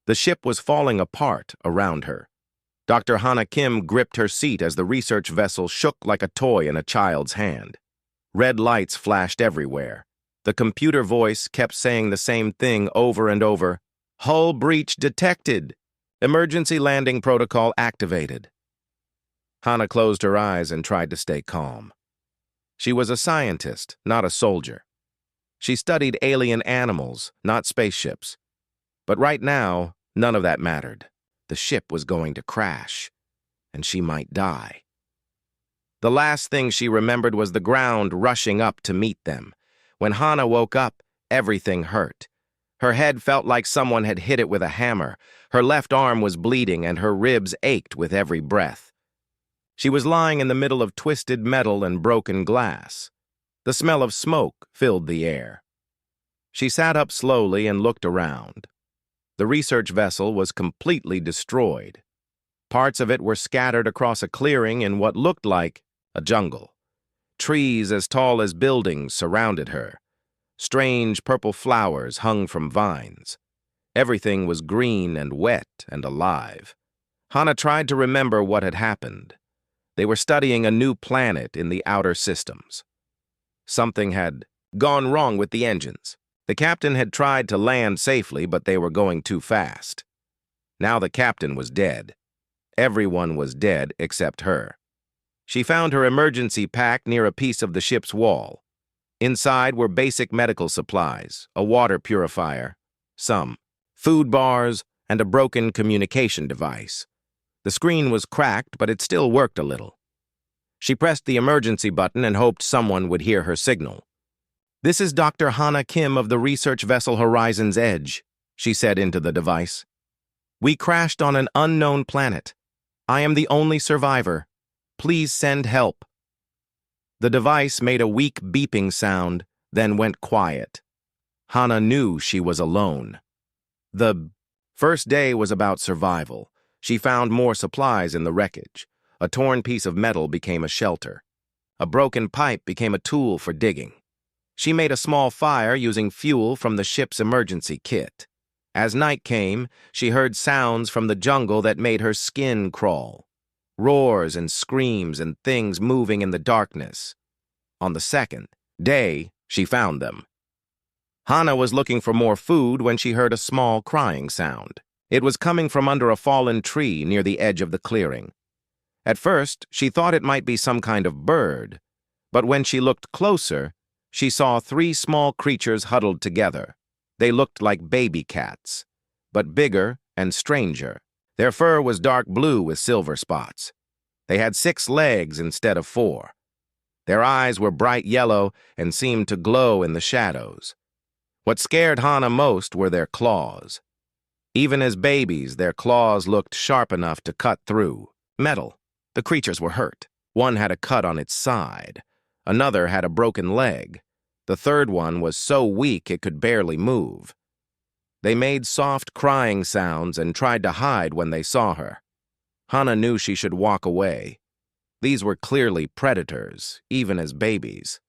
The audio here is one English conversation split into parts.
The ship was falling apart around her. Dr. Hana Kim gripped her seat as the research vessel shook like a toy in a child's hand. Red lights flashed everywhere. The computer voice kept saying the same thing over and over. Hull breach detected. Emergency landing protocol activated. Hana closed her eyes and tried to stay calm. She was a scientist, not a soldier. She studied alien animals, not spaceships. But right now, none of that mattered. The ship was going to crash, and she might die. The last thing she remembered was the ground rushing up to meet them. When Hana woke up, everything hurt. Her head felt like someone had hit it with a hammer. Her left arm was bleeding, and her ribs ached with every breath. She was lying in the middle of twisted metal and broken glass. The smell of smoke filled the air. She sat up slowly and looked around. The research vessel was completely destroyed. Parts of it were scattered across a clearing in what looked like a jungle. Trees as tall as buildings surrounded her. Strange purple flowers hung from vines. Everything was green and wet and alive. Hana tried to remember what had happened. They were studying a new planet in the outer systems. Something had gone wrong with the engines. The captain had tried to land safely, but they were going too fast. Now the captain was dead. Everyone was dead except her. She found her emergency pack near a piece of the ship's wall. Inside were basic medical supplies, a water purifier, some food bars, and a broken communication device. The screen was cracked, but it still worked a little. She pressed the emergency button and hoped someone would hear her signal. "This is Dr. Hana Kim of the research vessel Horizon's Edge," she said into the device. "We crashed on an unknown planet. I am the only survivor. Please send help." The device made a weak beeping sound, then went quiet. Hana knew she was alone. The first day was about survival. She found more supplies in the wreckage. A torn piece of metal became a shelter. A broken pipe became a tool for digging. She made a small fire using fuel from the ship's emergency kit. As night came, she heard sounds from the jungle that made her skin crawl. Roars and screams and things moving in the darkness. On the second day, she found them. Hana was looking for more food when she heard a small crying sound. It was coming from under a fallen tree near the edge of the clearing. At first, she thought it might be some kind of bird, but when she looked closer, she saw 3 small creatures huddled together. They looked like baby cats, but bigger and stranger. Their fur was dark blue with silver spots. They had 6 legs instead of 4. Their eyes were bright yellow and seemed to glow in the shadows. What scared Hana most were their claws. Even as babies, their claws looked sharp enough to cut through metal. The creatures were hurt. One had a cut on its side. Another had a broken leg. The third one was so weak it could barely move. They made soft crying sounds and tried to hide when they saw her. Hana knew she should walk away. These were clearly predators, even as babies.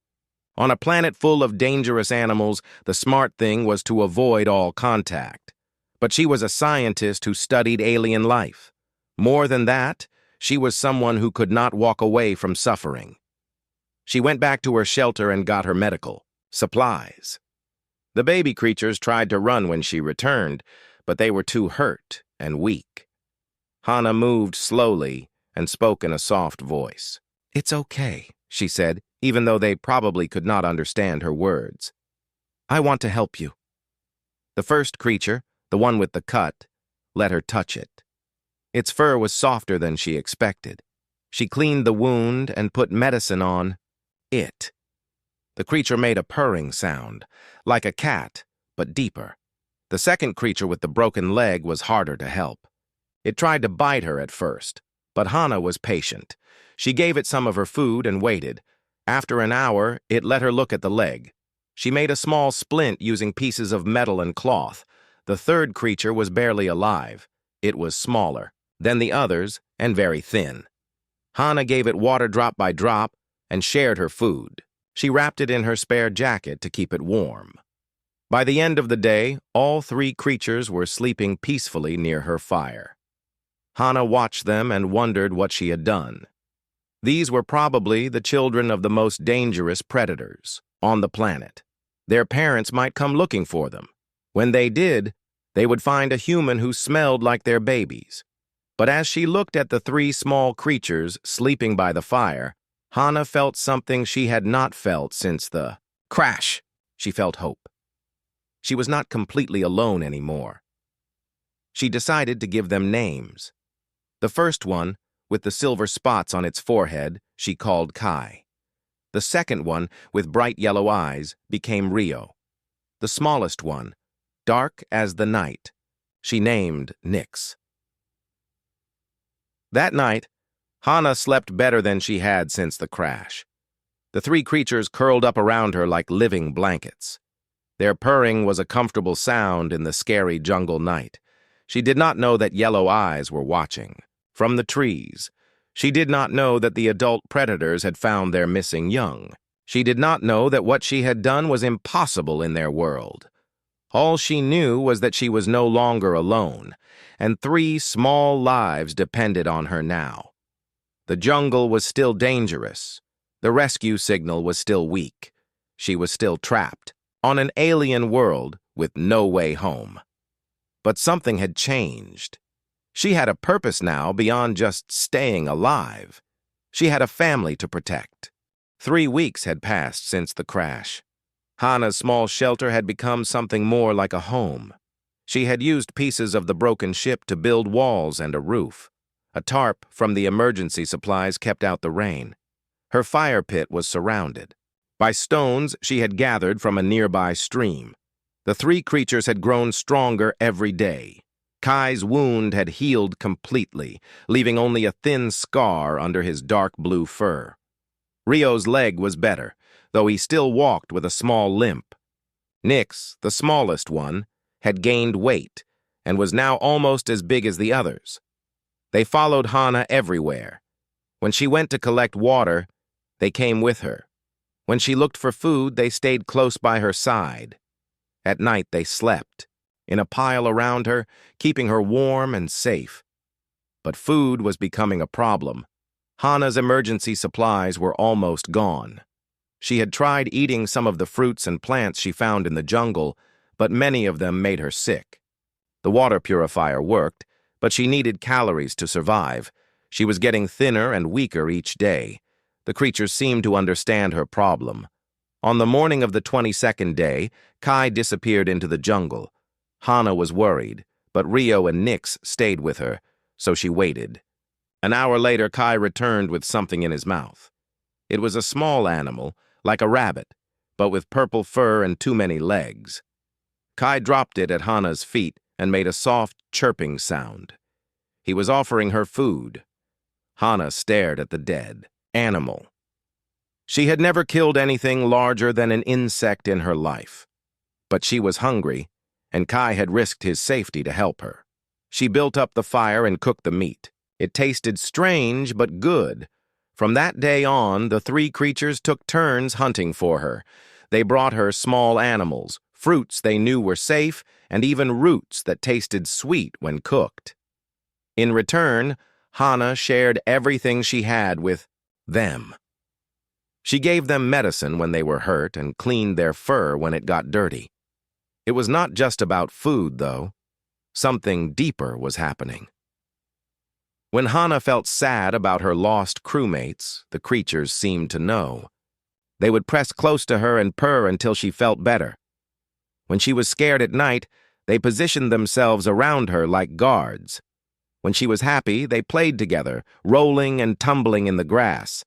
On a planet full of dangerous animals, the smart thing was to avoid all contact. But she was a scientist who studied alien life. More than that, she was someone who could not walk away from suffering. She went back to her shelter and got her medical supplies. The baby creatures tried to run when she returned, but they were too hurt and weak. Hana moved slowly and spoke in a soft voice. "It's okay," she said, even though they probably could not understand her words. "I want to help you." The first creature, the one with the cut, let her touch it. Its fur was softer than she expected. She cleaned the wound and put medicine on it. The creature made a purring sound, like a cat, but deeper. The second creature with the broken leg was harder to help. It tried to bite her at first, but Hana was patient. She gave it some of her food and waited. After an hour, it let her look at the leg. She made a small splint using pieces of metal and cloth. The third creature was barely alive. It was smaller than the others and very thin. Hana gave it water drop by drop and shared her food. She wrapped it in her spare jacket to keep it warm. By the end of the day, all three creatures were sleeping peacefully near her fire. Hana watched them and wondered what she had done. These were probably the children of the most dangerous predators on the planet. Their parents might come looking for them. When they did, they would find a human who smelled like their babies. But as she looked at the three small creatures sleeping by the fire, Hana felt something she had not felt since the crash. She felt hope. She was not completely alone anymore. She decided to give them names. The first one, with the silver spots on its forehead, she called Kai. The second one, with bright yellow eyes, became Rio. The smallest one, dark as the night, she named Nyx. That night, Hana slept better than she had since the crash. The three creatures curled up around her like living blankets. Their purring was a comfortable sound in the scary jungle night. She did not know that yellow eyes were watching. From the trees, she did not know that the adult predators had found their missing young. She did not know that what she had done was impossible in their world. All she knew was that she was no longer alone, and three small lives depended on her now. The jungle was still dangerous. The rescue signal was still weak. She was still trapped on an alien world with no way home. But something had changed. She had a purpose now beyond just staying alive. She had a family to protect. 3 weeks had passed since the crash. Hana's small shelter had become something more like a home. She had used pieces of the broken ship to build walls and a roof. A tarp from the emergency supplies kept out the rain. Her fire pit was surrounded by stones she had gathered from a nearby stream. The three creatures had grown stronger every day. Kai's wound had healed completely, leaving only a thin scar under his dark blue fur. Rio's leg was better, though he still walked with a small limp. Nyx, the smallest one, had gained weight and was now almost as big as the others. They followed Hana everywhere. When she went to collect water, they came with her. When she looked for food, they stayed close by her side. At night, they slept, in a pile around her, keeping her warm and safe. But food was becoming a problem. Hana's emergency supplies were almost gone. She had tried eating some of the fruits and plants she found in the jungle, but many of them made her sick. The water purifier worked, but she needed calories to survive. She was getting thinner and weaker each day. The creatures seemed to understand her problem. On the morning of the 22nd day, Kai disappeared into the jungle. Hana was worried, but Rio and Nyx stayed with her, so she waited. An hour later, Kai returned with something in his mouth. It was a small animal, like a rabbit, but with purple fur and too many legs. Kai dropped it at Hana's feet and made a soft, chirping sound. He was offering her food. Hana stared at the dead animal. She had never killed anything larger than an insect in her life. But she was hungry, and Kai had risked his safety to help her. She built up the fire and cooked the meat. It tasted strange but good. From that day on, the three creatures took turns hunting for her. They brought her small animals, fruits they knew were safe, and even roots that tasted sweet when cooked. In return, Hana shared everything she had with them. She gave them medicine when they were hurt and cleaned their fur when it got dirty. It was not just about food, though. Something deeper was happening. When Hana felt sad about her lost crewmates, the creatures seemed to know. They would press close to her and purr until she felt better. When she was scared at night, they positioned themselves around her like guards. When she was happy, they played together, rolling and tumbling in the grass.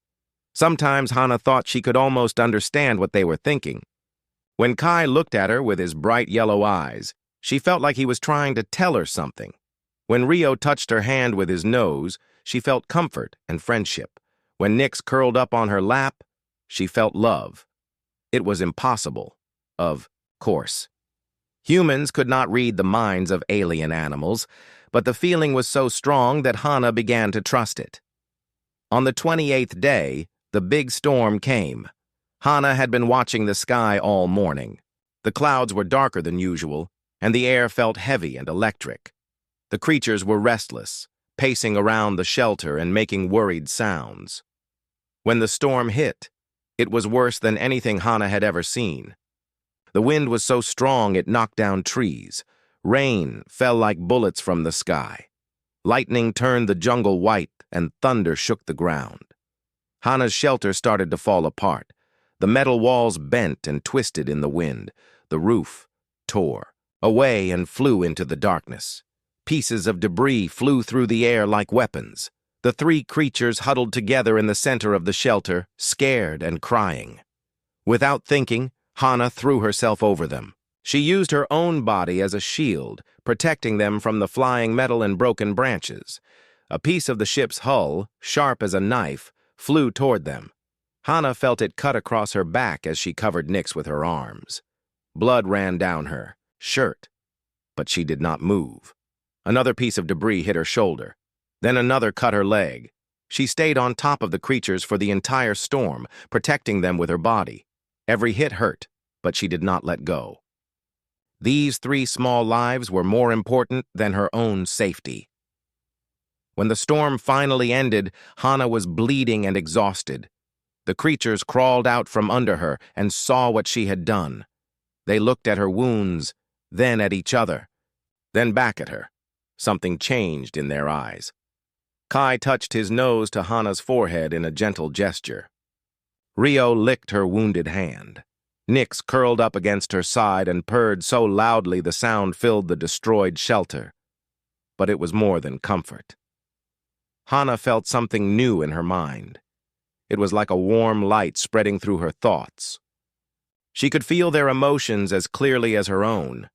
Sometimes Hana thought she could almost understand what they were thinking. When Kai looked at her with his bright yellow eyes, she felt like he was trying to tell her something. When Rio touched her hand with his nose, she felt comfort and friendship. When Nyx curled up on her lap, she felt love. It was impossible, of course. Humans could not read the minds of alien animals, but the feeling was so strong that Hana began to trust it. On the 28th day, the big storm came. Hana had been watching the sky all morning. The clouds were darker than usual, and the air felt heavy and electric. The creatures were restless, pacing around the shelter and making worried sounds. When the storm hit, it was worse than anything Hana had ever seen. The wind was so strong it knocked down trees. Rain fell like bullets from the sky. Lightning turned the jungle white, and thunder shook the ground. Hana's shelter started to fall apart. The metal walls bent and twisted in the wind. The roof tore away and flew into the darkness. Pieces of debris flew through the air like weapons. The three creatures huddled together in the center of the shelter, scared and crying. Without thinking, Hana threw herself over them. She used her own body as a shield, protecting them from the flying metal and broken branches. A piece of the ship's hull, sharp as a knife, flew toward them. Hana felt it cut across her back as she covered Nyx with her arms. Blood ran down her shirt, but she did not move. Another piece of debris hit her shoulder. Then another cut her leg. She stayed on top of the creatures for the entire storm, protecting them with her body. Every hit hurt, but she did not let go. These three small lives were more important than her own safety. When the storm finally ended, Hana was bleeding and exhausted. The creatures crawled out from under her and saw what she had done. They looked at her wounds, then at each other, then back at her. Something changed in their eyes. Kai touched his nose to Hana's forehead in a gentle gesture. Rio licked her wounded hand. Nyx curled up against her side and purred so loudly the sound filled the destroyed shelter. But it was more than comfort. Hana felt something new in her mind. It was like a warm light spreading through her thoughts. She could feel their emotions as clearly as her own.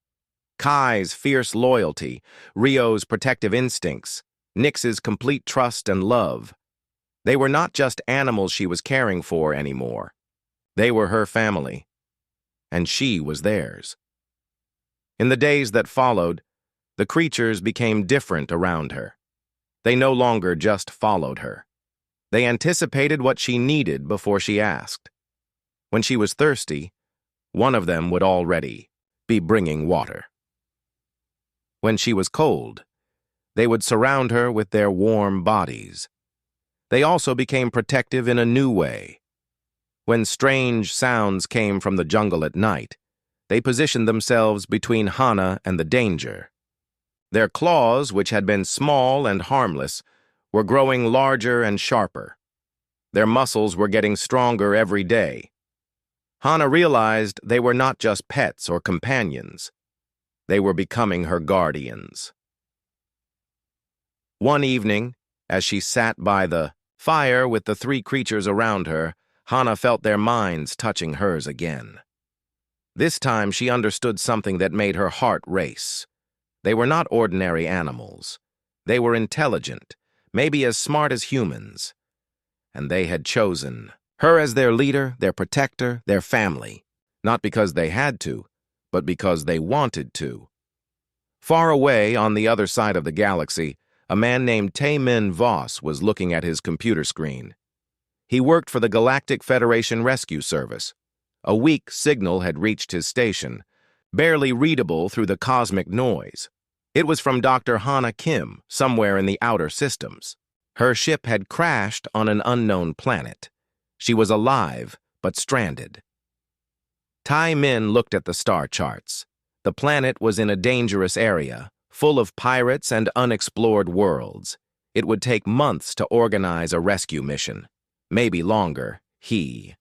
Kai's fierce loyalty, Rio's protective instincts, Nyx's complete trust and love. They were not just animals she was caring for anymore. They were her family, and she was theirs. In the days that followed, the creatures became different around her. They no longer just followed her. They anticipated what she needed before she asked. When she was thirsty, one of them would already be bringing water. When she was cold, they would surround her with their warm bodies. They also became protective in a new way. When strange sounds came from the jungle at night, they positioned themselves between Hana and the danger. Their claws, which had been small and harmless, were growing larger and sharper. Their muscles were getting stronger every day. Hana realized they were not just pets or companions. They were becoming her guardians. One evening, as she sat by the fire with the three creatures around her, Hana felt their minds touching hers again. This time she understood something that made her heart race. They were not ordinary animals. They were intelligent, maybe as smart as humans. And they had chosen her as their leader, their protector, their family, not because they had to, but because they wanted to. Far away on the other side of the galaxy, a man named Tae-Min Voss was looking at his computer screen. He worked for the Galactic Federation Rescue Service. A weak signal had reached his station, barely readable through the cosmic noise. It was from Dr. Hana Kim, somewhere in the outer systems. Her ship had crashed on an unknown planet. She was alive, but stranded. Tai-Min looked at the star charts. The planet was in a dangerous area, full of pirates and unexplored worlds. It would take months to organize a rescue mission. Maybe longer. He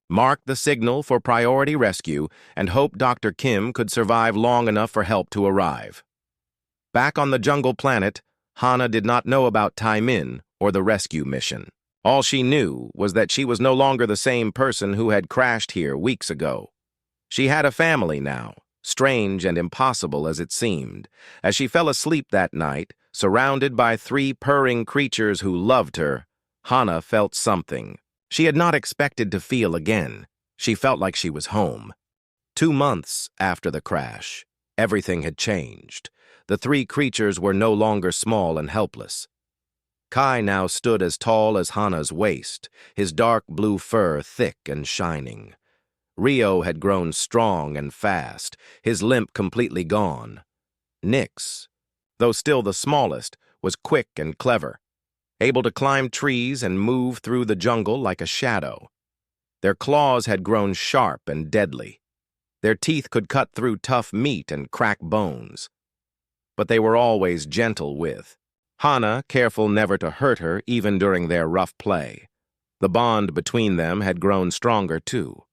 marked the signal for priority rescue and hoped Dr. Kim could survive long enough for help to arrive. Back on the jungle planet, Hana did not know about Tai-Min or the rescue mission. All she knew was that she was no longer the same person who had crashed here weeks ago. She had a family now, strange and impossible as it seemed. As she fell asleep that night, surrounded by three purring creatures who loved her, Hana felt something she had not expected to feel again. She felt like she was home. 2 months after the crash, everything had changed. The three creatures were no longer small and helpless. Kai now stood as tall as Hana's waist, his dark blue fur thick and shining. Rio had grown strong and fast, his limp completely gone. Nyx, though still the smallest, was quick and clever, able to climb trees and move through the jungle like a shadow. Their claws had grown sharp and deadly. Their teeth could cut through tough meat and crack bones. But they were always gentle with Hana, careful never to hurt her even during their rough play. The bond between them had grown stronger too.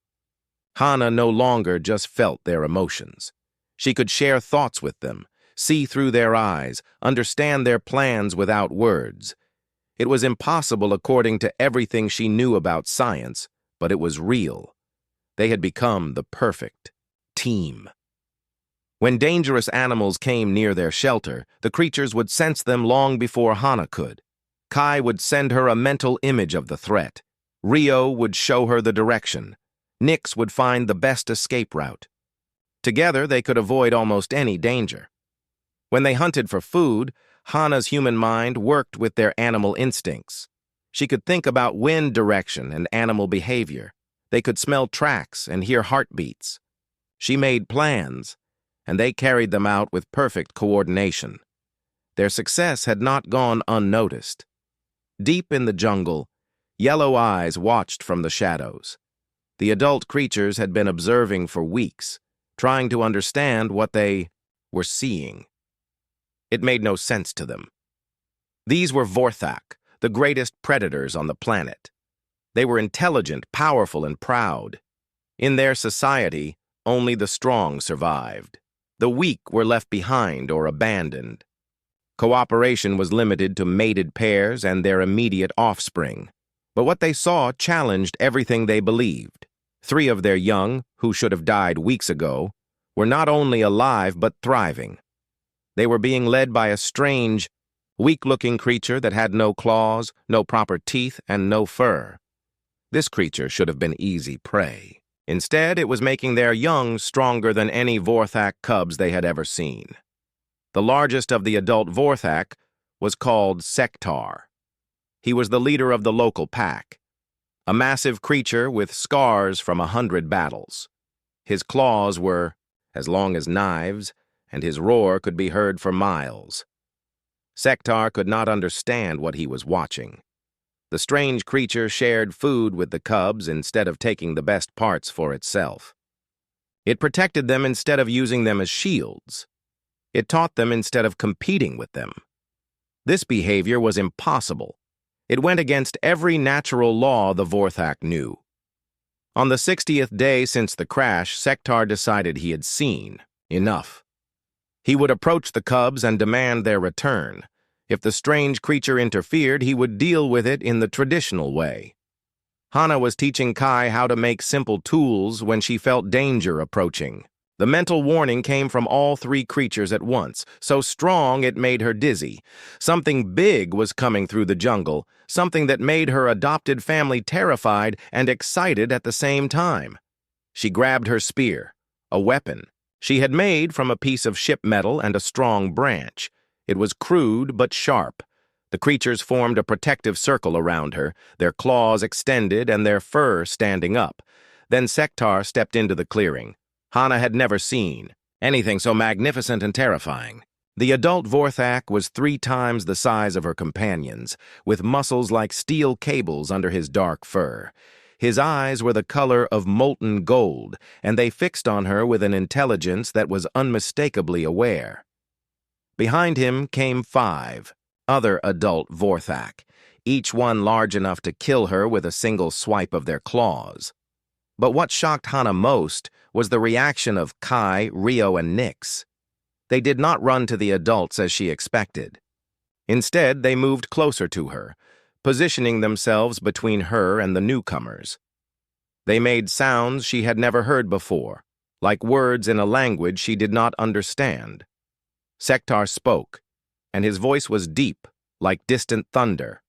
Hana no longer just felt their emotions. She could share thoughts with them, see through their eyes, understand their plans without words. It was impossible according to everything she knew about science, but it was real. They had become the perfect team. When dangerous animals came near their shelter, the creatures would sense them long before Hana could. Kai would send her a mental image of the threat. Rio would show her the direction. Nyx would find the best escape route. Together, they could avoid almost any danger. When they hunted for food, Hana's human mind worked with their animal instincts. She could think about wind direction and animal behavior. They could smell tracks and hear heartbeats. She made plans, and they carried them out with perfect coordination. Their success had not gone unnoticed. Deep in the jungle, yellow eyes watched from the shadows. The adult creatures had been observing for weeks, trying to understand what they were seeing. It made no sense to them. These were Vorthak, the greatest predators on the planet. They were intelligent, powerful, and proud. In their society, only the strong survived. The weak were left behind or abandoned. Cooperation was limited to mated pairs and their immediate offspring. But what they saw challenged everything they believed. 3 of their young, who should have died weeks ago, were not only alive but thriving. They were being led by a strange, weak-looking creature that had no claws, no proper teeth, and no fur. This creature should have been easy prey. Instead, it was making their young stronger than any Vorthak cubs they had ever seen. The largest of the adult Vorthak was called Sektar. He was the leader of the local pack, a massive creature with scars from 100 battles. His claws were as long as knives, and his roar could be heard for miles. Sektar could not understand what he was watching. The strange creature shared food with the cubs instead of taking the best parts for itself. It protected them instead of using them as shields. It taught them instead of competing with them. This behavior was impossible. It went against every natural law the Vorthak knew. On the 60th day since the crash, Sektar decided he had seen enough. He would approach the cubs and demand their return. If the strange creature interfered, he would deal with it in the traditional way. Hana was teaching Kai how to make simple tools when she felt danger approaching. The mental warning came from all 3 creatures at once, so strong it made her dizzy. Something big was coming through the jungle, something that made her adopted family terrified and excited at the same time. She grabbed her spear, a weapon she had made from a piece of ship metal and a strong branch. It was crude but sharp. The creatures formed a protective circle around her, their claws extended and their fur standing up. Then Sektar stepped into the clearing. Hana had never seen anything so magnificent and terrifying. The adult Vorthak was 3 times the size of her companions, with muscles like steel cables under his dark fur. His eyes were the color of molten gold, and they fixed on her with an intelligence that was unmistakably aware. Behind him came 5 other adult Vorthak, each one large enough to kill her with a single swipe of their claws. But what shocked Hana most was the reaction of Kai, Rio, and Nyx. They did not run to the adults as she expected. Instead, they moved closer to her, positioning themselves between her and the newcomers. They made sounds she had never heard before, like words in a language she did not understand. Sektar spoke, and his voice was deep, like distant thunder.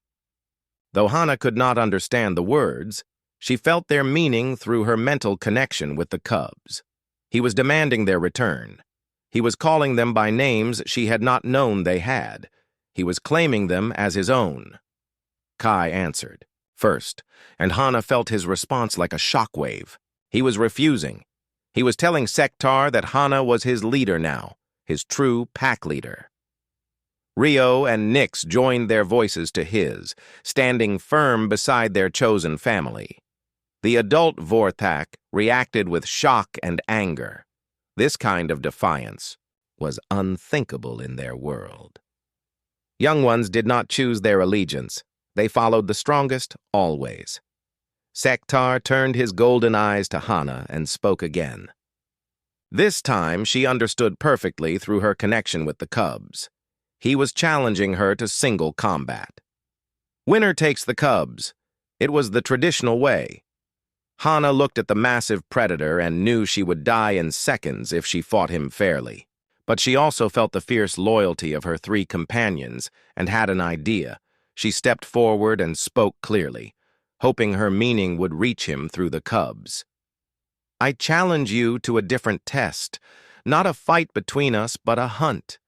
Though Hana could not understand the words, she felt their meaning through her mental connection with the cubs. He was demanding their return. He was calling them by names she had not known they had. He was claiming them as his own. Kai answered first, and Hana felt his response like a shockwave. He was refusing. He was telling Sektar that Hana was his leader now, his true pack leader. Rio and Nyx joined their voices to his, standing firm beside their chosen family. The adult Vorthak reacted with shock and anger. This kind of defiance was unthinkable in their world. Young ones did not choose their allegiance. They followed the strongest always. Sektar turned his golden eyes to Hana and spoke again. This time she understood perfectly through her connection with the cubs. He was challenging her to single combat. Winner takes the cubs. It was the traditional way. Hana looked at the massive predator and knew she would die in seconds if she fought him fairly. But she also felt the fierce loyalty of her three companions and had an idea. She stepped forward and spoke clearly, hoping her meaning would reach him through the cubs. I challenge you to a different test, not a fight between us, but a hunt.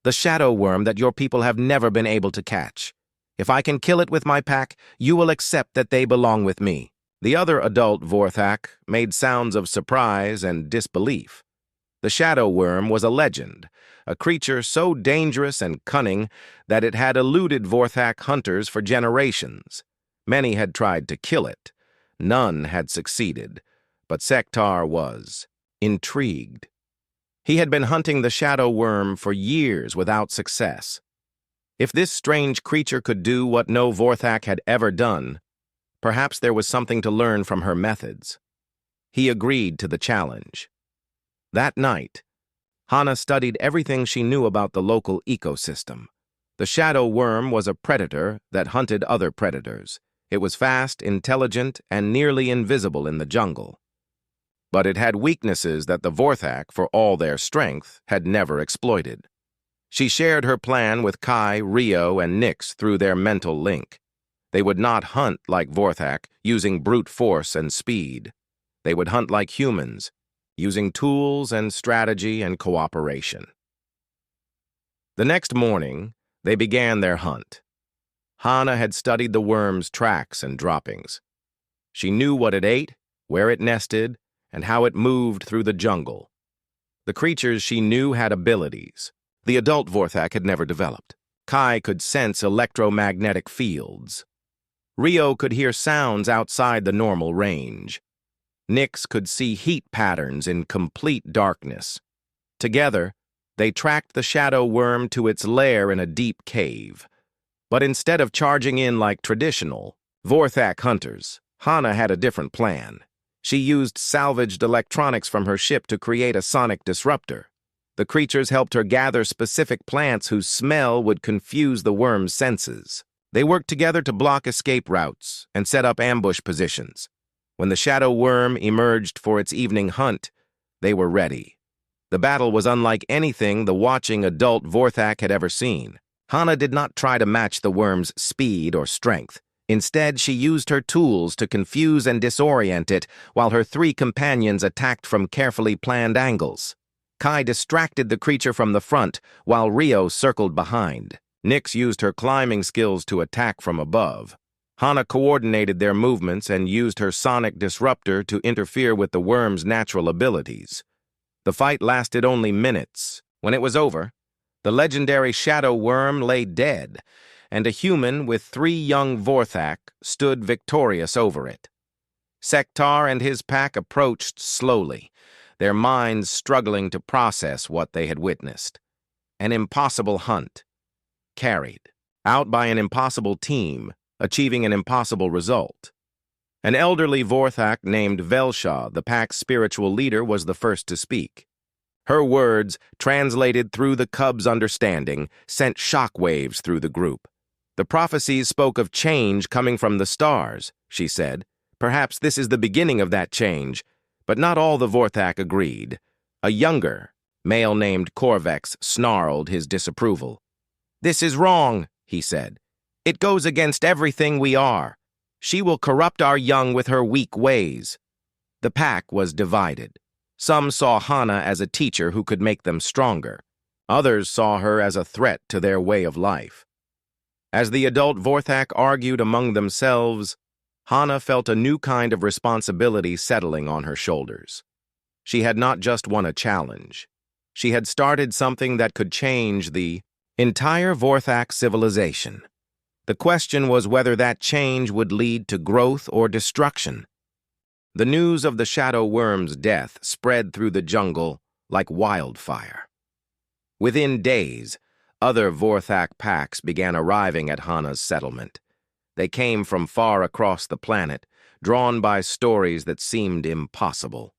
The shadow worm that your people have never been able to catch. If I can kill it with my pack, you will accept that they belong with me. The other adult Vorthak made sounds of surprise and disbelief. The shadow worm was a legend, a creature so dangerous and cunning that it had eluded Vorthak hunters for generations. Many had tried to kill it. None had succeeded, but Sektar was intrigued. He had been hunting the shadow worm for years without success. If this strange creature could do what no Vorthak had ever done, perhaps there was something to learn from her methods. He agreed to the challenge. That night, Hana studied everything she knew about the local ecosystem. The shadow worm was a predator that hunted other predators. It was fast, intelligent, and nearly invisible in the jungle. But it had weaknesses that the Vorthak, for all their strength, had never exploited. She shared her plan with Kai, Rio, and Nyx through their mental link. They would not hunt like Vorthak, using brute force and speed. They would hunt like humans, using tools and strategy and cooperation. The next morning, they began their hunt. Hana had studied the worm's tracks and droppings. She knew what it ate, where it nested, and how it moved through the jungle. The creatures she knew had abilities. The adult Vorthak had never developed. Kai could sense electromagnetic fields. Rio could hear sounds outside the normal range. Nyx could see heat patterns in complete darkness. Together, they tracked the shadow worm to its lair in a deep cave. But instead of charging in like traditional Vorthak hunters, Hana had a different plan. She used salvaged electronics from her ship to create a sonic disruptor. The creatures helped her gather specific plants whose smell would confuse the worm's senses. They worked together to block escape routes and set up ambush positions. When the shadow worm emerged for its evening hunt, they were ready. The battle was unlike anything the watching adult Vorthak had ever seen. Hana did not try to match the worm's speed or strength. Instead, she used her tools to confuse and disorient it while her three companions attacked from carefully planned angles. Kai distracted the creature from the front while Rio circled behind. Nyx used her climbing skills to attack from above. Hana coordinated their movements and used her sonic disruptor to interfere with the worm's natural abilities. The fight lasted only minutes. When it was over, the legendary shadow worm lay dead, and a human with 3 young Vorthak stood victorious over it. Sektar and his pack approached slowly, their minds struggling to process what they had witnessed. An impossible hunt, carried out by an impossible team, achieving an impossible result. An elderly Vorthak named Velsha, the pack's spiritual leader, was the first to speak. Her words, translated through the cub's understanding, sent shockwaves through the group. The prophecies spoke of change coming from the stars, she said. Perhaps this is the beginning of that change, but not all the Vorthak agreed. A younger, male named Korvex, snarled his disapproval. This is wrong, he said. It goes against everything we are. She will corrupt our young with her weak ways. The pack was divided. Some saw Hana as a teacher who could make them stronger. Others saw her as a threat to their way of life. As the adult Vorthak argued among themselves, Hana felt a new kind of responsibility settling on her shoulders. She had not just won a challenge. She had started something that could change the entire Vorthak civilization. The question was whether that change would lead to growth or destruction. The news of the shadow worm's death spread through the jungle like wildfire. Within days, other Vorthak packs began arriving at Hana's settlement. They came from far across the planet, drawn by stories that seemed impossible.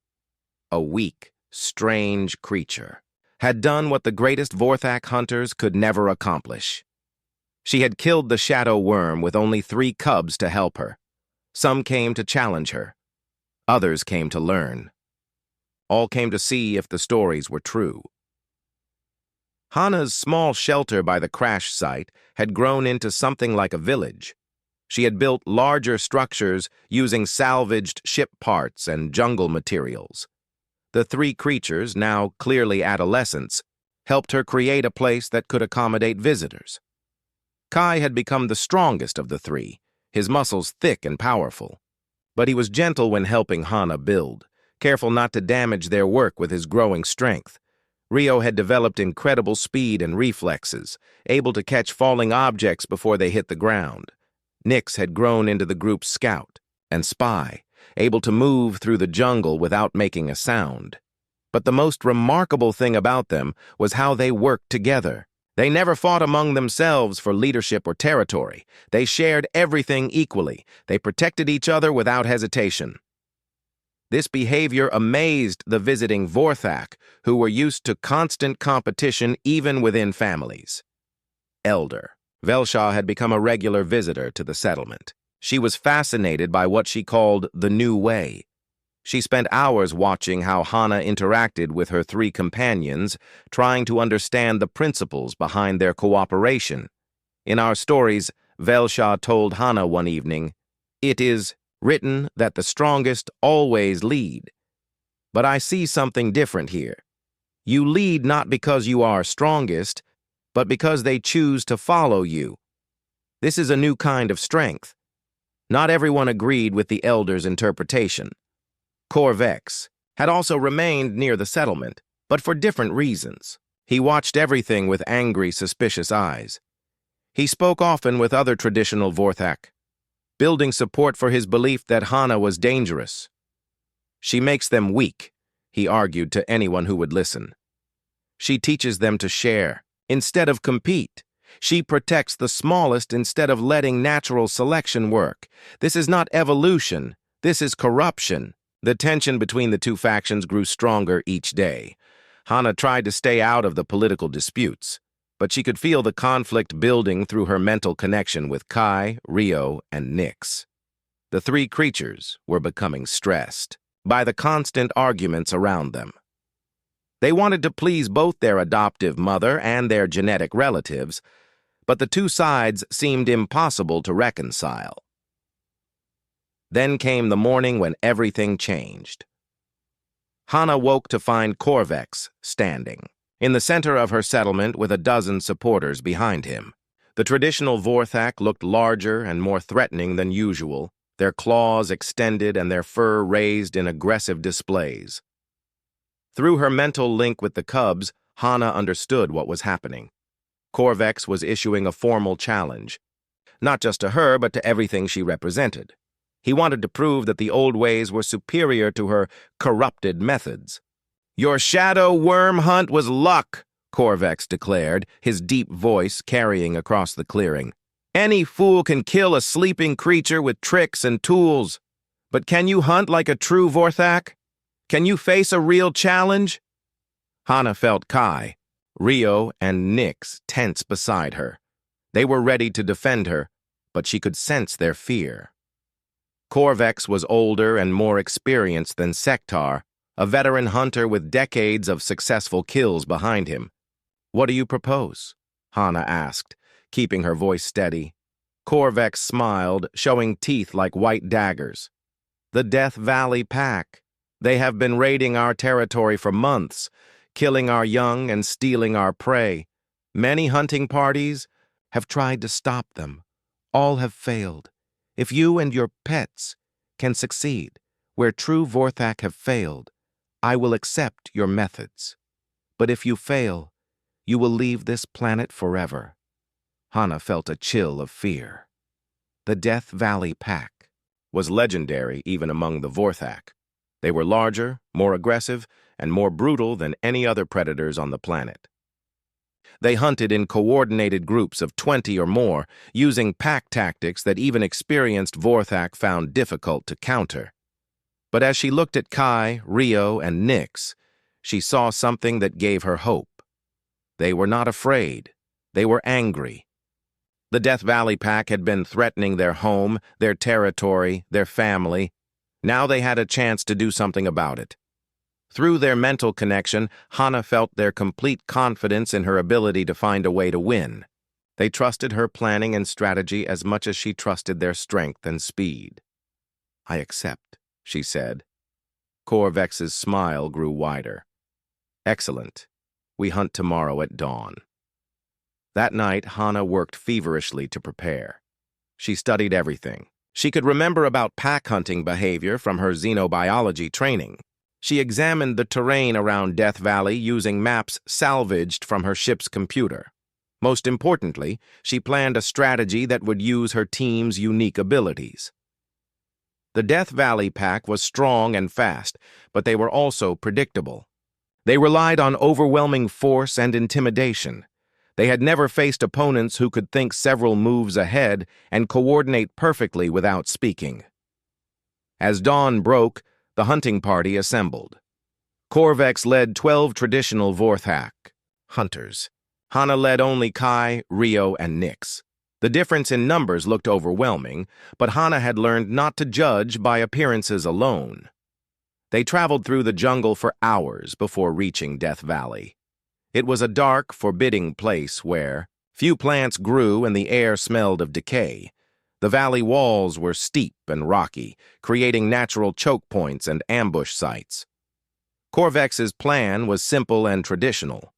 A weak, strange creature had done what the greatest Vorthak hunters could never accomplish. She had killed the shadow worm with only 3 cubs to help her. Some came to challenge her. Others came to learn. All came to see if the stories were true. Hana's small shelter by the crash site had grown into something like a village. She had built larger structures using salvaged ship parts and jungle materials. The 3 creatures, now clearly adolescents, helped her create a place that could accommodate visitors. Kai had become the strongest of the 3, his muscles thick and powerful. But he was gentle when helping Hana build, careful not to damage their work with his growing strength. Rio had developed incredible speed and reflexes, able to catch falling objects before they hit the ground. Nyx had grown into the group's scout and spy, able to move through the jungle without making a sound. But the most remarkable thing about them was how they worked together. They never fought among themselves for leadership or territory. They shared everything equally. They protected each other without hesitation. This behavior amazed the visiting Vorthak, who were used to constant competition even within families. Elder Velshaw had become a regular visitor to the settlement. She was fascinated by what she called the new way. She spent hours watching how Hana interacted with her 3 companions, trying to understand the principles behind their cooperation. In our stories, Velshaw told Hana one evening, "It is written that the strongest always lead. But I see something different here. You lead not because you are strongest, but because they choose to follow you. This is a new kind of strength." Not everyone agreed with the elder's interpretation. Corvex had also remained near the settlement, but for different reasons. He watched everything with angry, suspicious eyes. He spoke often with other traditional Vorthak, building support for his belief that Hana was dangerous. "She makes them weak," he argued to anyone who would listen. "She teaches them to share instead of compete. She protects the smallest instead of letting natural selection work. This is not evolution. This is corruption." The tension between the 2 factions grew stronger each day. Hana tried to stay out of the political disputes, but she could feel the conflict building through her mental connection with Kai, Rio, and Nyx. The 3 creatures were becoming stressed by the constant arguments around them. They wanted to please both their adoptive mother and their genetic relatives, but the 2 sides seemed impossible to reconcile. Then came the morning when everything changed. Hana woke to find Corvex standing in the center of her settlement with a dozen supporters behind him. The traditional Vorthak looked larger and more threatening than usual, their claws extended and their fur raised in aggressive displays. Through her mental link with the cubs, Hana understood what was happening. Corvex was issuing a formal challenge, not just to her but to everything she represented. He wanted to prove that the old ways were superior to her corrupted methods. "Your shadow worm hunt was luck," Corvex declared, his deep voice carrying across the clearing. "Any fool can kill a sleeping creature with tricks and tools. But can you hunt like a true Vorthak? Can you face a real challenge?" Hana felt Kai, Rio, and Nyx tense beside her. They were ready to defend her, but she could sense their fear. Corvex was older and more experienced than Sektar, a veteran hunter with decades of successful kills behind him. "What do you propose?" Hana asked, keeping her voice steady. Corvex smiled, showing teeth like white daggers. "The Death Valley Pack. They have been raiding our territory for months, killing our young and stealing our prey. Many hunting parties have tried to stop them. All have failed. If you and your pets can succeed where true Vorthak have failed, I will accept your methods. But if you fail, you will leave this planet forever. Hana felt a chill of fear. The Death Valley Pack was legendary even among the Vorthak. They were larger, more aggressive, and more brutal than any other predators on the planet. They hunted in coordinated groups of 20 or more, using pack tactics that even experienced Vorthak found difficult to counter. But as she looked at Kai, Rio, and Nyx, she saw something that gave her hope. They were not afraid. They were angry. The Death Valley Pack had been threatening their home, their territory, their family. Now they had a chance to do something about it. Through their mental connection, Hana felt their complete confidence in her ability to find a way to win. They trusted her planning and strategy as much as she trusted their strength and speed. "I accept," she said. Corvex's smile grew wider. "Excellent. We hunt tomorrow at dawn." That night, Hana worked feverishly to prepare. She studied everything. She could remember about pack hunting behavior from her xenobiology training. She examined the terrain around Death Valley using maps salvaged from her ship's computer. Most importantly, she planned a strategy that would use her team's unique abilities. The Death Valley Pack was strong and fast, but they were also predictable. They relied on overwhelming force and intimidation. They had never faced opponents who could think several moves ahead and coordinate perfectly without speaking. As dawn broke, the hunting party assembled. Corvex led 12 traditional Vorthak hunters. Hana led only Kai, Rio, and Nyx. The difference in numbers looked overwhelming, but Hana had learned not to judge by appearances alone. They traveled through the jungle for hours before reaching Death Valley. It was a dark, forbidding place where few plants grew and the air smelled of decay. The valley walls were steep and rocky, creating natural choke points and ambush sites. Corvex's plan was simple and traditional.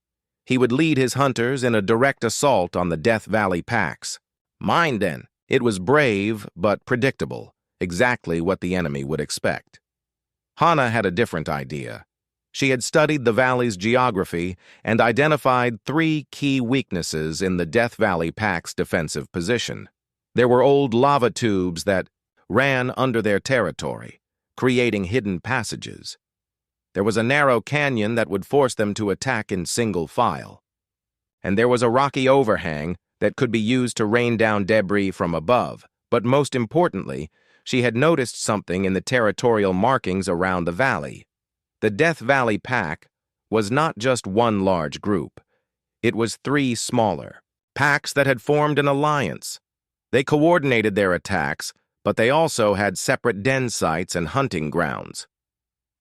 He would lead his hunters in a direct assault on the Death Valley packs. Mine, then. It was brave, but predictable, exactly what the enemy would expect. Hana had a different idea. She had studied the valley's geography and identified 3 key weaknesses in the Death Valley Pack's defensive position. There were old lava tubes that ran under their territory, creating hidden passages. There was a narrow canyon that would force them to attack in single file. And there was a rocky overhang that could be used to rain down debris from above. But most importantly, she had noticed something in the territorial markings around the valley. The Death Valley Pack was not just one large group. It was 3 smaller packs that had formed an alliance. They coordinated their attacks, but they also had separate den sites and hunting grounds.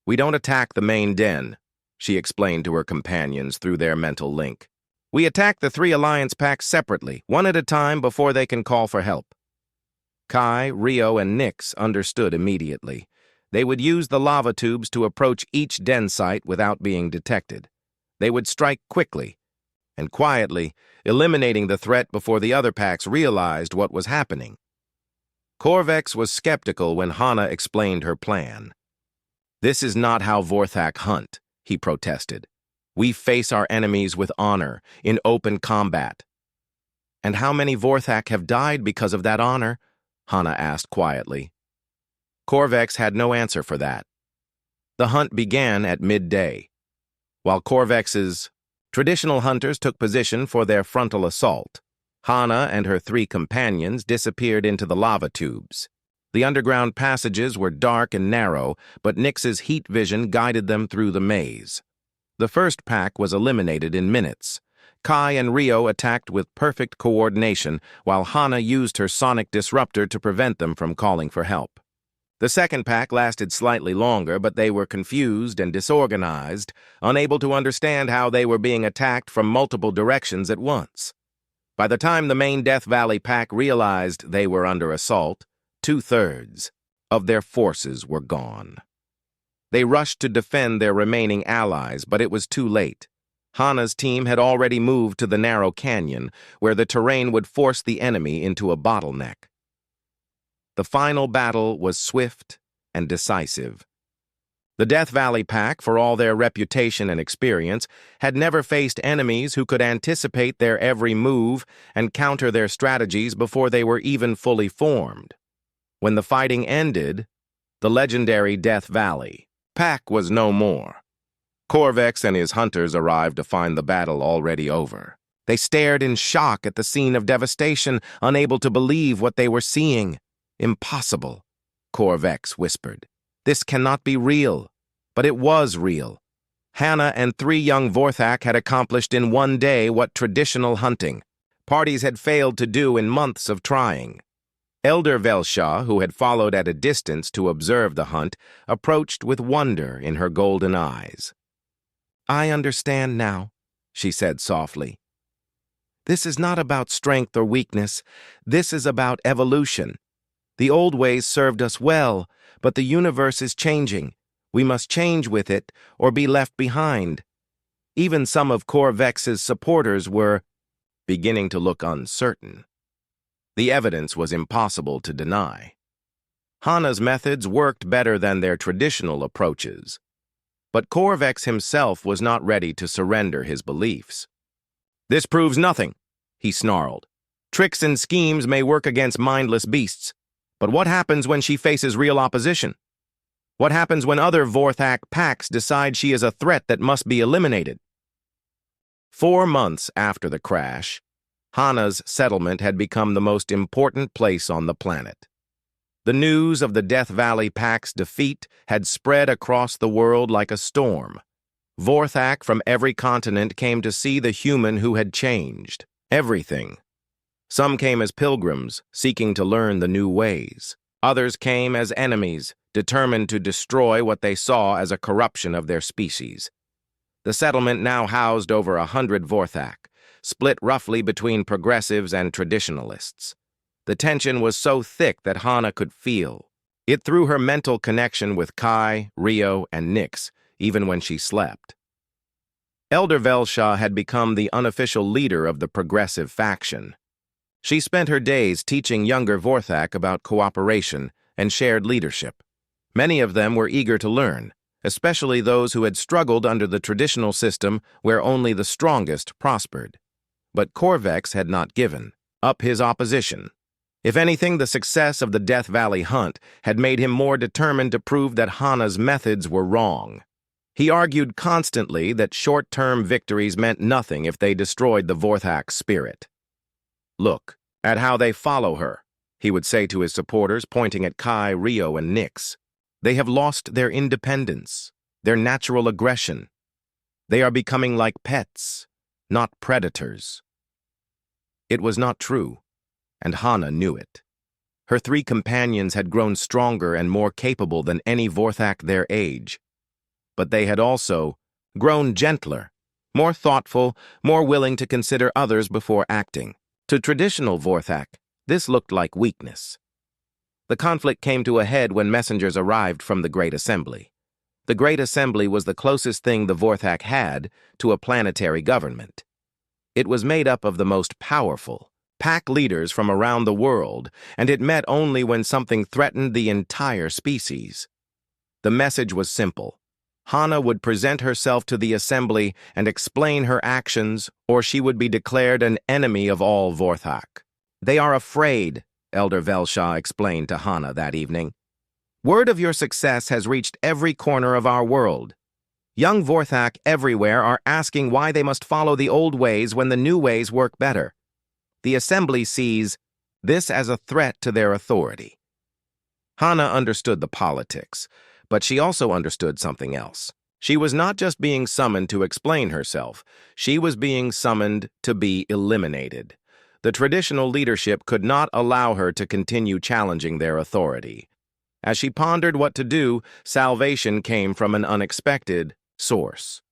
"We don't attack the main den," she explained to her companions through their mental link. "We attack the 3 alliance packs separately, one at a time before they can call for help." Kai, Rio, and Nyx understood immediately. They would use the lava tubes to approach each den site without being detected. They would strike quickly and quietly, eliminating the threat before the other packs realized what was happening. Corvex was skeptical when Hana explained her plan. "This is not how Vorthak hunt," he protested. "We face our enemies with honor, in open combat." "And how many Vorthak have died because of that honor?" Hana asked quietly. Corvex had no answer for that. The hunt began at midday. While Corvex's traditional hunters took position for their frontal assault, Hana and her 3 companions disappeared into the lava tubes. The underground passages were dark and narrow, but Nyx's heat vision guided them through the maze. The first pack was eliminated in minutes. Kai and Rio attacked with perfect coordination, while Hana used her sonic disruptor to prevent them from calling for help. The second pack lasted slightly longer, but they were confused and disorganized, unable to understand how they were being attacked from multiple directions at once. By the time the main Death Valley pack realized they were under assault, 2/3 of their forces were gone. They rushed to defend their remaining allies, but it was too late. Hana's team had already moved to the narrow canyon, where the terrain would force the enemy into a bottleneck. The final battle was swift and decisive. The Death Valley Pack, for all their reputation and experience, had never faced enemies who could anticipate their every move and counter their strategies before they were even fully formed. When the fighting ended, the legendary Death Valley Pack was no more. Corvex and his hunters arrived to find the battle already over. They stared in shock at the scene of devastation, unable to believe what they were seeing. "Impossible," Corvex whispered. "This cannot be real." But it was real. Hannah and 3 young Vorthak had accomplished in one day what traditional hunting parties had failed to do in months of trying. Elder Velshaw, who had followed at a distance to observe the hunt, approached with wonder in her golden eyes. "I understand now," she said softly. "This is not about strength or weakness. This is about evolution. The old ways served us well, but the universe is changing. We must change with it or be left behind." Even some of Corvex's supporters were beginning to look uncertain. The evidence was impossible to deny. Hannah's methods worked better than their traditional approaches. But Corvex himself was not ready to surrender his beliefs. "This proves nothing," he snarled. "Tricks and schemes may work against mindless beasts, but what happens when she faces real opposition? What happens when other Vorthak packs decide she is a threat that must be eliminated?" 4 months after the crash, Hannah's settlement had become the most important place on the planet. The news of the Death Valley Pack's defeat had spread across the world like a storm. Vorthak from every continent came to see the human who had changed everything. Some came as pilgrims, seeking to learn the new ways. Others came as enemies, determined to destroy what they saw as a corruption of their species. The settlement now housed over 100 Vorthak, split roughly between progressives and traditionalists. The tension was so thick that Hannah could feel. It threw her mental connection with Kai, Rio, and Nyx, even when she slept. Elder Velshaw had become the unofficial leader of the progressive faction. She spent her days teaching younger Vorthak about cooperation and shared leadership. Many of them were eager to learn, especially those who had struggled under the traditional system where only the strongest prospered. But Corvex had not given up his opposition. If anything, the success of the Death Valley hunt had made him more determined to prove that Hannah's methods were wrong. He argued constantly that short-term victories meant nothing if they destroyed the Vorthak spirit. "Look at how they follow her," he would say to his supporters, pointing at Kai, Rio, and Nyx. "They have lost their independence, their natural aggression. They are becoming like pets, not predators." It was not true, and Hannah knew it. Her 3 companions had grown stronger and more capable than any Vorthak their age. But they had also grown gentler, more thoughtful, more willing to consider others before acting. To traditional Vorthak, this looked like weakness. The conflict came to a head when messengers arrived from the Great Assembly. The Great Assembly was the closest thing the Vorthak had to a planetary government. It was made up of the most powerful pack leaders from around the world, and it met only when something threatened the entire species. The message was simple. Hannah would present herself to the assembly and explain her actions, or she would be declared an enemy of all Vorthak. "They are afraid," Elder Velshaw explained to Hannah that evening. "Word of your success has reached every corner of our world. Young Vorthak everywhere are asking why they must follow the old ways when the new ways work better. The assembly sees this as a threat to their authority." Hannah understood the politics, but she also understood something else. She was not just being summoned to explain herself, she was being summoned to be eliminated. The traditional leadership could not allow her to continue challenging their authority. As she pondered what to do, salvation came from an unexpected source.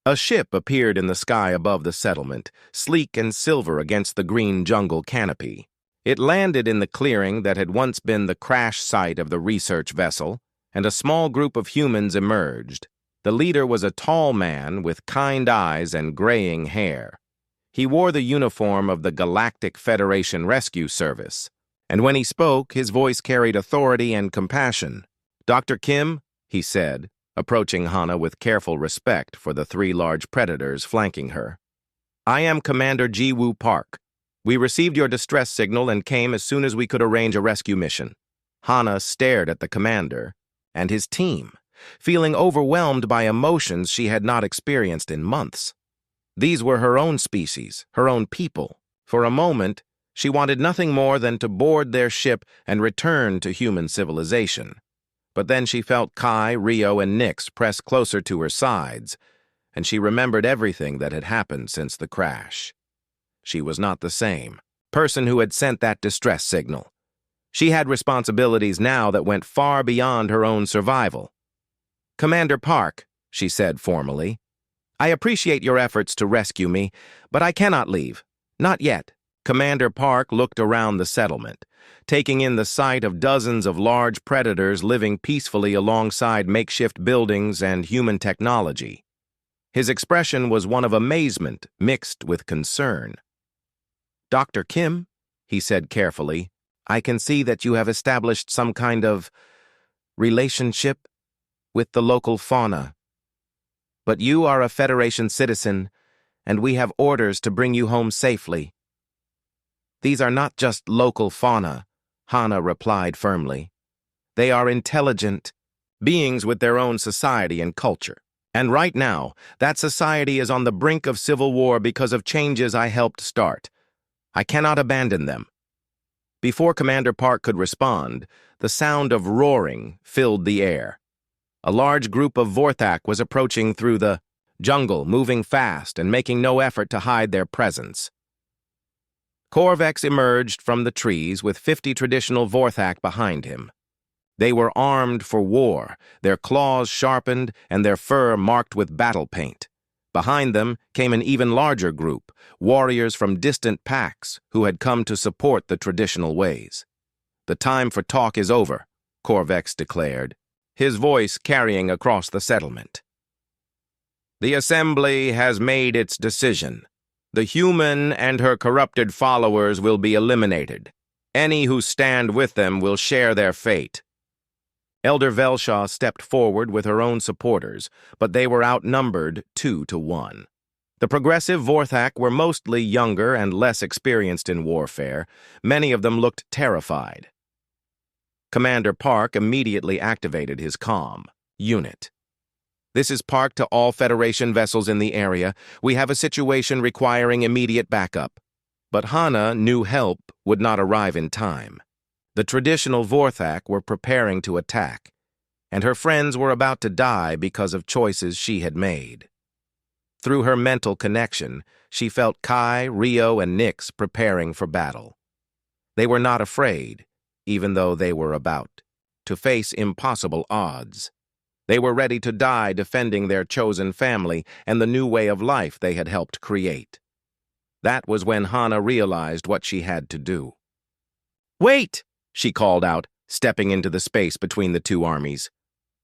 A ship appeared in the sky above the settlement, sleek and silver against the green jungle canopy. It landed in the clearing that had once been the crash site of the research vessel, and a small group of humans emerged. The leader was a tall man with kind eyes and graying hair. He wore the uniform of the Galactic Federation Rescue Service, And when he spoke, his voice carried authority and compassion. "Dr. Kim," he said, approaching Hana with careful respect for the three large predators flanking her. "I am Commander Ji-Woo Park. We received your distress signal and came as soon as we could arrange a rescue mission." Hana stared at the commander and his team, feeling overwhelmed by emotions she had not experienced in months. These were her own species, her own people. For a moment, she wanted nothing more than to board their ship and return to human civilization. But then she felt Kai, Rio, and Nix press closer to her sides, and she remembered everything that had happened since the crash. She was not the same person who had sent that distress signal. She had responsibilities now that went far beyond her own survival. "Commander Park," she said formally, "I appreciate your efforts to rescue me, but I cannot leave. Not yet." Commander Park looked around the settlement, taking in the sight of dozens of large predators living peacefully alongside makeshift buildings and human technology. His expression was one of amazement mixed with concern. "Dr. Kim," he said carefully, "I can see that you have established some kind of relationship with the local fauna. But you are a Federation citizen, and we have orders to bring you home safely." "These are not just local fauna," Hana replied firmly. "They are intelligent beings with their own society and culture. And right now, that society is on the brink of civil war because of changes I helped start. I cannot abandon them." Before Commander Park could respond, the sound of roaring filled the air. A large group of Vorthak was approaching through the jungle, moving fast and making no effort to hide their presence. Korvex emerged from the trees with 50 traditional Vorthak behind him. They were armed for war, their claws sharpened and their fur marked with battle paint. Behind them came an even larger group, warriors from distant packs who had come to support the traditional ways. "The time for talk is over," Korvex declared, his voice carrying across the settlement. "The Assembly has made its decision. The human and her corrupted followers will be eliminated. Any who stand with them will share their fate." Elder Velshaw stepped forward with her own supporters, but they were outnumbered 2-1. The progressive Vorthak were mostly younger and less experienced in warfare. Many of them looked terrified. Commander Park immediately activated his comm unit. "This is Park to all Federation vessels in the area. We have a situation requiring immediate backup." But Hana knew help would not arrive in time. The traditional Vorthak were preparing to attack, and her friends were about to die because of choices she had made. Through her mental connection, she felt Kai, Rio, and Nix preparing for battle. They were not afraid, even though they were about to face impossible odds. They were ready to die defending their chosen family and the new way of life they had helped create. That was when Hana realized what she had to do. "Wait!" she called out, stepping into the space between the two armies.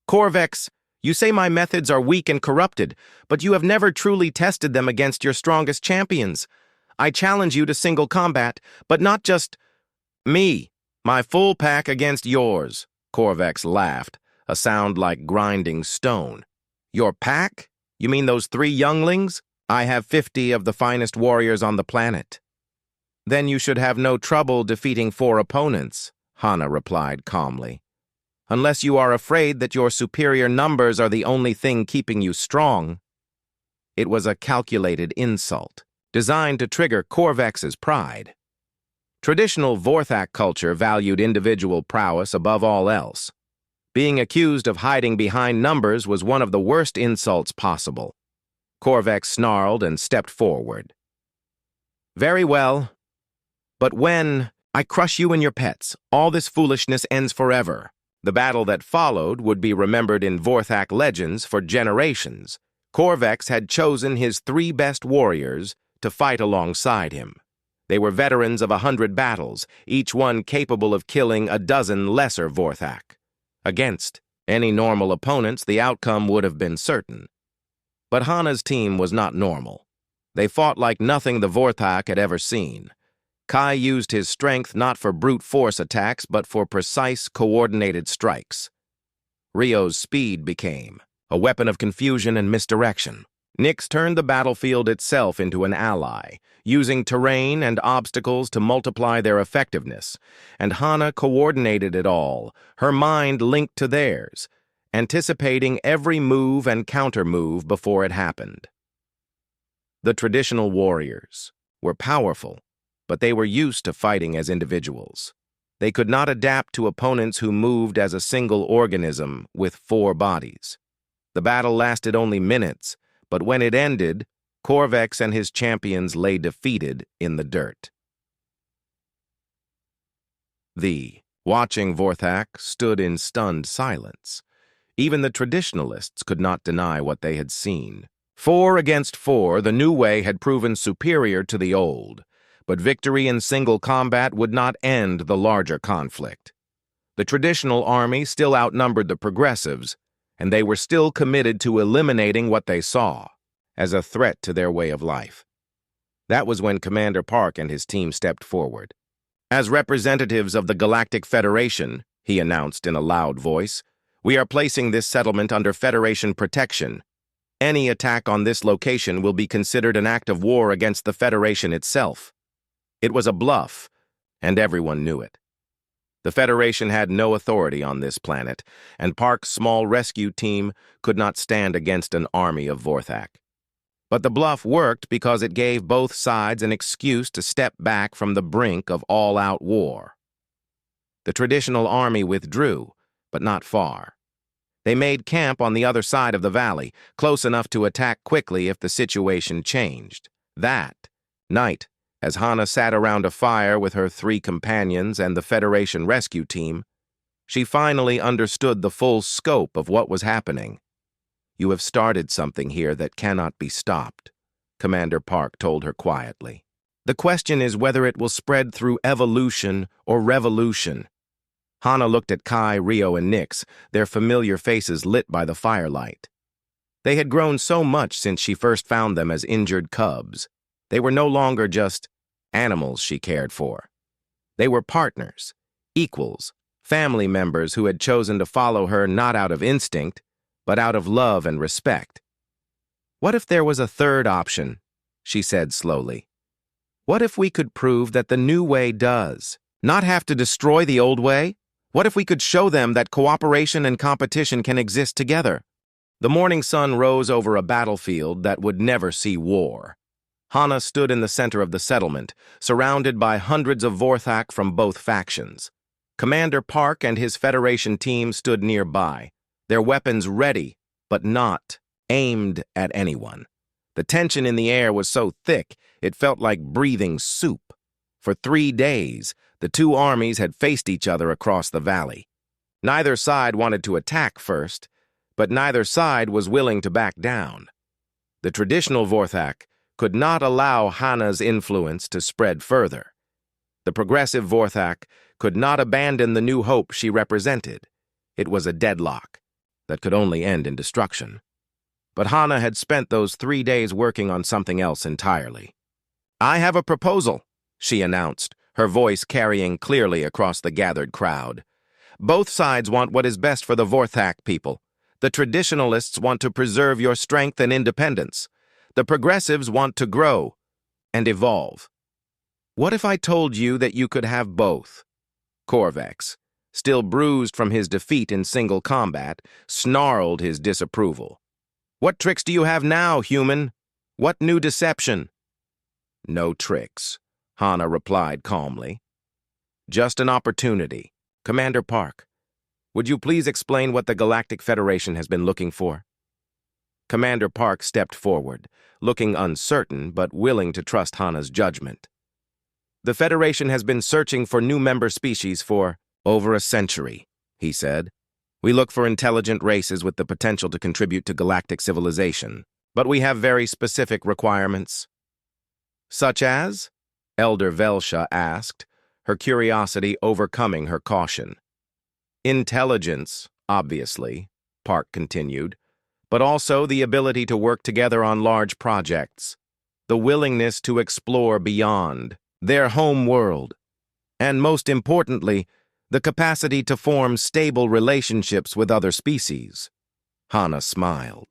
"Korvex, you say my methods are weak and corrupted, but you have never truly tested them against your strongest champions. I challenge you to single combat, but not just me. My full pack against yours." Korvex laughed, a sound like grinding stone. "Your pack? You mean those 3 younglings? I have 50 of the finest warriors on the planet." "Then you should have no trouble defeating 4 opponents," Hana replied calmly. "Unless you are afraid that your superior numbers are the only thing keeping you strong." It was a calculated insult, designed to trigger Korvex's pride. Traditional Vorthak culture valued individual prowess above all else. Being accused of hiding behind numbers was one of the worst insults possible. Korvex snarled and stepped forward. "Very well. But when I crush you and your pets, all this foolishness ends forever." The battle that followed would be remembered in Vorthak legends for generations. Korvex had chosen his 3 best warriors to fight alongside him. They were veterans of 100 battles, each one capable of killing a dozen lesser Vorthak. Against any normal opponents, the outcome would have been certain. But Hana's team was not normal. They fought like nothing the Vorthak had ever seen. Kai used his strength not for brute force attacks, but for precise, coordinated strikes. Rio's speed became a weapon of confusion and misdirection. Nyx turned the battlefield itself into an ally, using terrain and obstacles to multiply their effectiveness, and Hana coordinated it all, her mind linked to theirs, anticipating every move and counter-move before it happened. The traditional warriors were powerful, but they were used to fighting as individuals. They could not adapt to opponents who moved as a single organism with 4 bodies. The battle lasted only minutes, but when it ended, Corvex and his champions lay defeated in the dirt. The watching Vorthak stood in stunned silence. Even the traditionalists could not deny what they had seen. 4 against 4, the new way had proven superior to the old, but victory in single combat would not end the larger conflict. The traditional army still outnumbered the progressives, and they were still committed to eliminating what they saw as a threat to their way of life. That was when Commander Park and his team stepped forward. As representatives of the Galactic Federation, he announced in a loud voice, we are placing this settlement under Federation protection. Any attack on this location will be considered an act of war against the Federation itself. It was a bluff, and everyone knew it. The Federation had no authority on this planet, and Park's small rescue team could not stand against an army of Vorthak. But the bluff worked because it gave both sides an excuse to step back from the brink of all-out war. The traditional army withdrew, but not far. They made camp on the other side of the valley, close enough to attack quickly if the situation changed. That night, as Hana sat around a fire with her 3 companions and the Federation rescue team, she finally understood the full scope of what was happening. You have started something here that cannot be stopped, Commander Park told her quietly. The question is whether it will spread through evolution or revolution. Hana looked at Kai, Rio, and Nyx, their familiar faces lit by the firelight. They had grown so much since she first found them as injured cubs. They were no longer just animals she cared for. They were partners, equals, family members who had chosen to follow her not out of instinct, but out of love and respect. What if there was a third option? She said slowly. What if we could prove that the new way does not have to destroy the old way? What if we could show them that cooperation and competition can exist together? The morning sun rose over a battlefield that would never see war. Hana stood in the center of the settlement, surrounded by hundreds of Vorthak from both factions. Commander Park and his Federation team stood nearby, their weapons ready, but not aimed at anyone. The tension in the air was so thick, it felt like breathing soup. For 3 days, the 2 armies had faced each other across the valley. Neither side wanted to attack first, but neither side was willing to back down. The traditional Vorthak could not allow Hana's influence to spread further. The progressive Vorthak could not abandon the new hope she represented. It was a deadlock that could only end in destruction. But Hana had spent those 3 days working on something else entirely. I have a proposal, she announced, her voice carrying clearly across the gathered crowd. Both sides want what is best for the Vorthak people. The traditionalists want to preserve your strength and independence. The progressives want to grow and evolve. What if I told you that you could have both? Corvex, still bruised from his defeat in single combat, snarled his disapproval. What tricks do you have now, human? What new deception? No tricks, Hana replied calmly. Just an opportunity. Commander Park, would you please explain what the Galactic Federation has been looking for? Commander Park stepped forward, looking uncertain but willing to trust Hana's judgment. The Federation has been searching for new member species for over a century, he said. We look for intelligent races with the potential to contribute to galactic civilization, but we have very specific requirements. Such as? Elder Velsha asked, her curiosity overcoming her caution. Intelligence, obviously, Park continued, but also the ability to work together on large projects, the willingness to explore beyond their home world, and most importantly, the capacity to form stable relationships with other species. Hana smiled.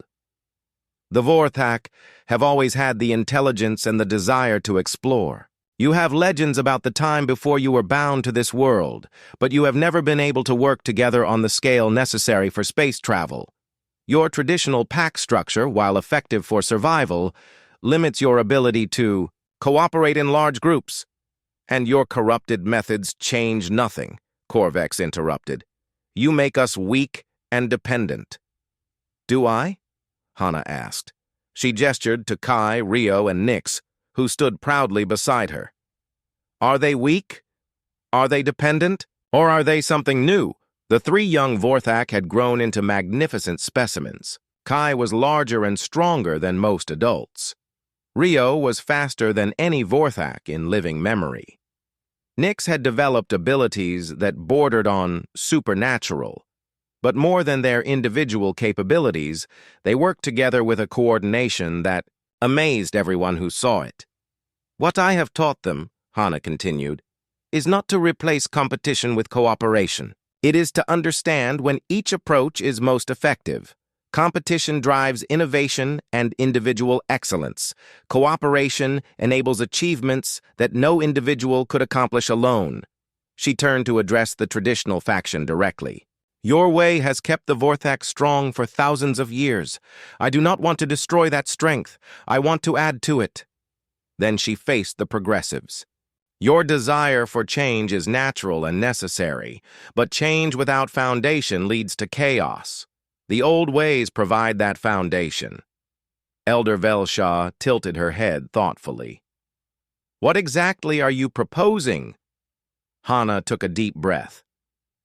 The Vorthak have always had the intelligence and the desire to explore. You have legends about the time before you were bound to this world, but you have never been able to work together on the scale necessary for space travel. Your traditional pack structure, while effective for survival, limits your ability to cooperate in large groups. And your corrupted methods change nothing, Corvex interrupted. You make us weak and dependent. Do I? Hana asked. She gestured to Kai, Rio, and Nyx, who stood proudly beside her. Are they weak? Are they dependent? Or are they something new? The three young Vorthak had grown into magnificent specimens. Kai was larger and stronger than most adults. Rio was faster than any Vorthak in living memory. Nyx had developed abilities that bordered on supernatural. But more than their individual capabilities, they worked together with a coordination that amazed everyone who saw it. What I have taught them, Hana continued, is not to replace competition with cooperation. It is to understand when each approach is most effective. Competition drives innovation and individual excellence. Cooperation enables achievements that no individual could accomplish alone. She turned to address the traditional faction directly. Your way has kept the Vorthak strong for thousands of years. I do not want to destroy that strength. I want to add to it. Then she faced the progressives. Your desire for change is natural and necessary, but change without foundation leads to chaos. The old ways provide that foundation. Elder Velshaw tilted her head thoughtfully. What exactly are you proposing? Hana took a deep breath.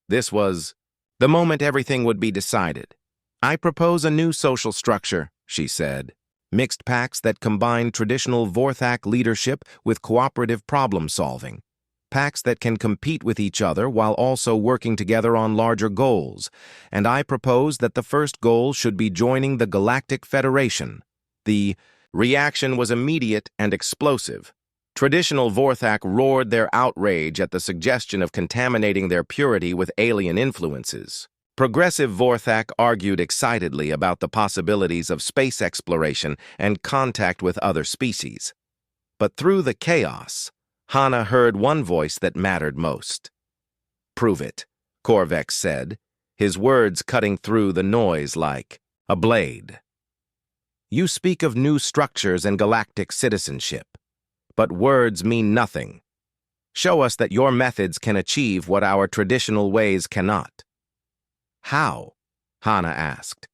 This was the moment everything would be decided. I propose a new social structure, she said. Mixed packs that combine traditional Vorthak leadership with cooperative problem-solving. Packs that can compete with each other while also working together on larger goals. And I propose that the first goal should be joining the Galactic Federation. The reaction was immediate and explosive. Traditional Vorthak roared their outrage at the suggestion of contaminating their purity with alien influences. Progressive Vorthak argued excitedly about the possibilities of space exploration and contact with other species. But through the chaos, Hana heard one voice that mattered most. Prove it, Corvex said, his words cutting through the noise like a blade. You speak of new structures and galactic citizenship. But words mean nothing. Show us that your methods can achieve what our traditional ways cannot. How? Hana asked.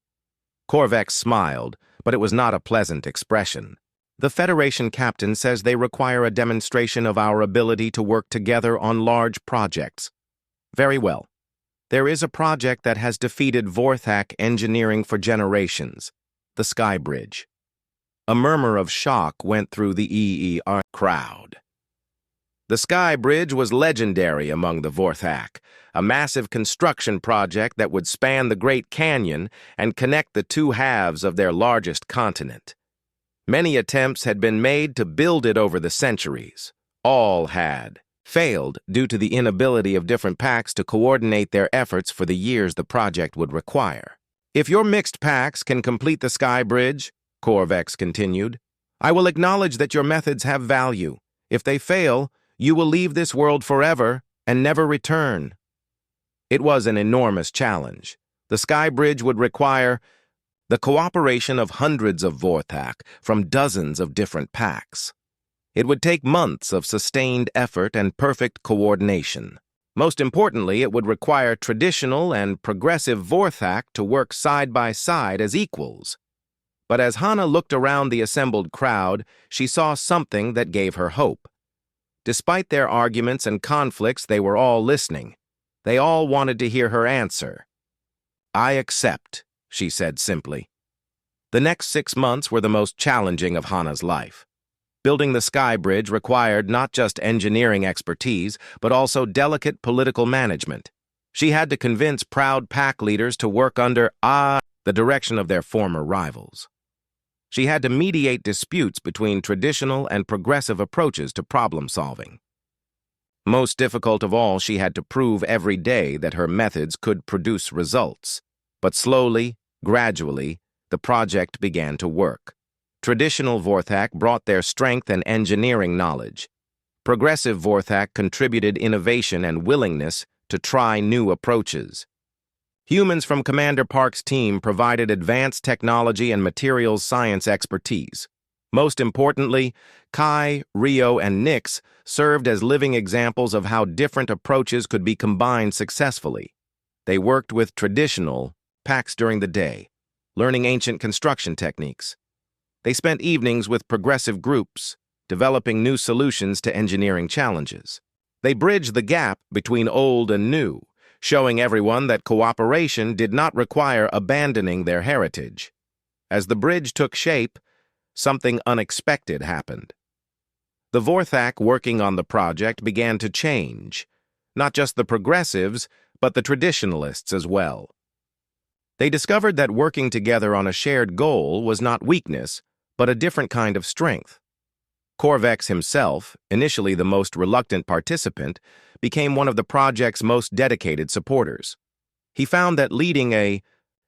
Corvex smiled, but it was not a pleasant expression. The Federation captain says they require a demonstration of our ability to work together on large projects. Very well. There is a project that has defeated Vorthak engineering for generations, the Sky Bridge. A murmur of shock went through the EER crowd. The Sky Bridge was legendary among the Vorthak, a massive construction project that would span the Great Canyon and connect the two halves of their largest continent. Many attempts had been made to build it over the centuries. All had failed due to the inability of different packs to coordinate their efforts for the years the project would require. If your mixed packs can complete the Sky Bridge, Corvex continued, I will acknowledge that your methods have value. If they fail, you will leave this world forever and never return. It was an enormous challenge. The Sky Bridge would require the cooperation of hundreds of Vorthak from dozens of different packs. It would take months of sustained effort and perfect coordination. Most importantly, it would require traditional and progressive Vorthak to work side by side as equals. But as Hana looked around the assembled crowd, she saw something that gave her hope. Despite their arguments and conflicts, they were all listening. They all wanted to hear her answer. I accept, she said simply. The next 6 months were the most challenging of Hana's life. Building the Sky Bridge required not just engineering expertise, but also delicate political management. She had to convince proud pack leaders to work under the direction of their former rivals. She had to mediate disputes between traditional and progressive approaches to problem solving. Most difficult of all, she had to prove every day that her methods could produce results. But slowly, gradually, the project began to work. Traditional Vorthak brought their strength and engineering knowledge. Progressive Vorthak contributed innovation and willingness to try new approaches. Humans from Commander Park's team provided advanced technology and materials science expertise. Most importantly, Kai, Rio, and Nix served as living examples of how different approaches could be combined successfully. They worked with traditional packs during the day, learning ancient construction techniques. They spent evenings with progressive groups, developing new solutions to engineering challenges. They bridged the gap between old and new, showing everyone that cooperation did not require abandoning their heritage. As the bridge took shape, something unexpected happened. The Vorthak working on the project began to change, not just the progressives, but the traditionalists as well. They discovered that working together on a shared goal was not weakness, but a different kind of strength. Corvex himself, initially the most reluctant participant, became one of the project's most dedicated supporters. He found that leading a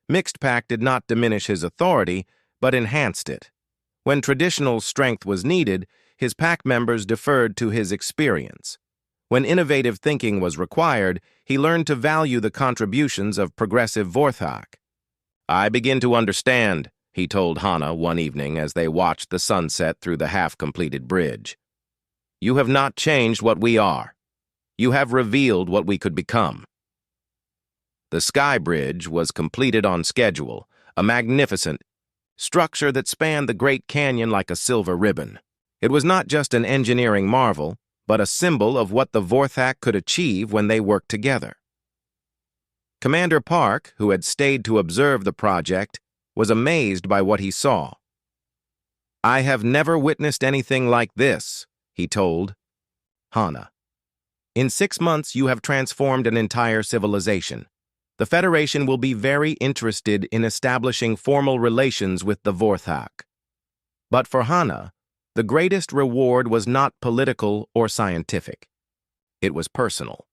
mixed pack did not diminish his authority, but enhanced it. When traditional strength was needed, his pack members deferred to his experience. When innovative thinking was required, he learned to value the contributions of progressive Vorthak. "I begin to understand," he told Hana one evening as they watched the sunset through the half-completed bridge. "You have not changed what we are. You have revealed what we could become." The Sky Bridge was completed on schedule, a magnificent structure that spanned the Great Canyon like a silver ribbon. It was not just an engineering marvel, but a symbol of what the Vorthak could achieve when they worked together. Commander Park, who had stayed to observe the project, was amazed by what he saw. "I have never witnessed anything like this," he told Hana. "In 6 months, you have transformed an entire civilization. The Federation will be very interested in establishing formal relations with the Vorthak." But for Hana, the greatest reward was not political or scientific. It was personal.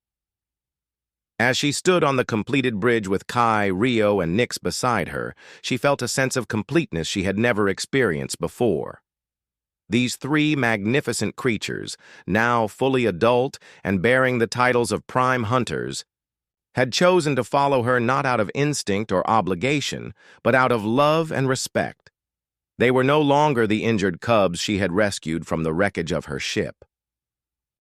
As she stood on the completed bridge with Kai, Rio, and Nix beside her, she felt a sense of completeness she had never experienced before. These 3 magnificent creatures, now fully adult and bearing the titles of prime hunters, had chosen to follow her not out of instinct or obligation, but out of love and respect. They were no longer the injured cubs she had rescued from the wreckage of her ship.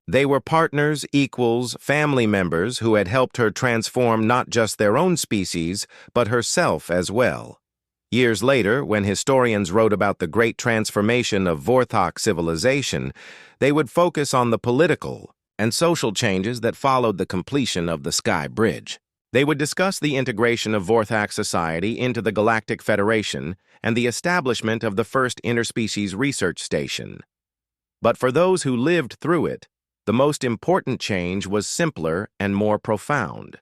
They were partners, equals, family members who had helped her transform not just their own species, but herself as well. Years later, when historians wrote about the great transformation of Vorthak civilization, they would focus on the political and social changes that followed the completion of the Sky Bridge. They would discuss the integration of Vorthak society into the Galactic Federation and the establishment of the first interspecies research station. But for those who lived through it, the most important change was simpler and more profound.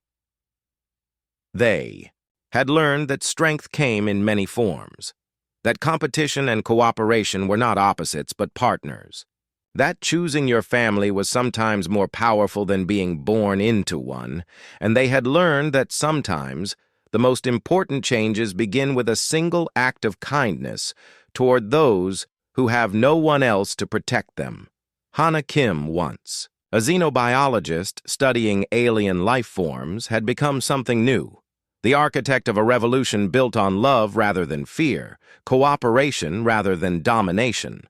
They had learned that strength came in many forms, that competition and cooperation were not opposites but partners, that choosing your family was sometimes more powerful than being born into one, and they had learned that sometimes the most important changes begin with a single act of kindness toward those who have no one else to protect them. Hana Kim once, a xenobiologist studying alien life forms, had become something new. The architect of a revolution built on love rather than fear, cooperation rather than domination.